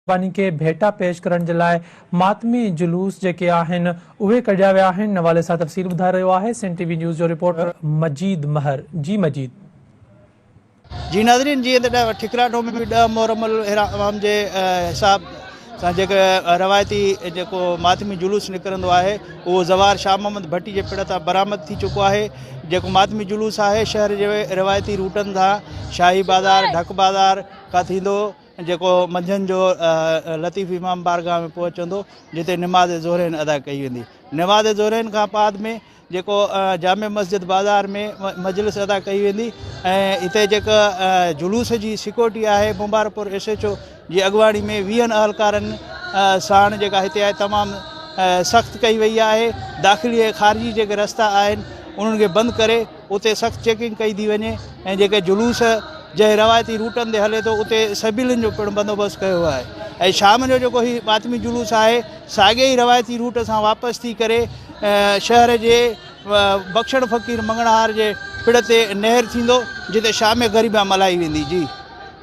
बानी के भेटा पेश करण जे लाइ मातमी जुलूस जेके आहिनि उहे कढिया विया आहिनि। नवाले सां तफ़सील ॿुधाए रहियो आहे सिंध टीवी न्यूज़ जो रिपोर्टर मजीद महर। जी मजीद। जी नाज़रीन, जी ठिकराटो में भी 10 मुहर्रम इहराम जे हिसाब सां जेके रवायती जेको मातमी जुलूस निकिरंदो आहे उहो ज़वार शाह मोहम्मद भट्टी जे पिण तां बरामद थी चुको आहे। जेको मातमी जुलूस आहे शहर जे रवायती रूटनि तां शाही बाज़ार ढक बाज़ार खां थींदो जेको मंझंदि जो लतीफ़ इमाम बारगाह में पहुचंदो जिते नमाज़ ज़ोहरैन अदा कई वेंदी। नमाज़ ज़ोहरैन खां बाद में जेको जामे मस्जिद बाज़ार में मजलिस अदा कई वेंदी ऐं हिते जेका जुलूस जी सिक्योरिटी आहे मुबारकपुर SHO जी अॻुवाणी में 20 अहलकारनि साण जेका हिते आहे तमामु सख़्तु कई वई आहे। दाख़िली ऐं ख़ारिजी जेके रस्ता आहिनि उन्हनि खे बंदि करे उते सख़्तु चेकिंग कई थी वञे ऐं जेके जुलूस जंहिं रवायती रूटनि ते हले थो उते सबिलिन जो पिणु बंदोबस्तु कयो आहे। ऐं शाम जो जेको ही मातमी जुलूस आहे साॻे ई रवायती रूट सां वापसि थी करे शहर जे बख़्शण फ़क़ीर मंगणहार जे पिण ते नहर थींदो जिते शाम ग़रीबा मल्हाई वेंदी। जी।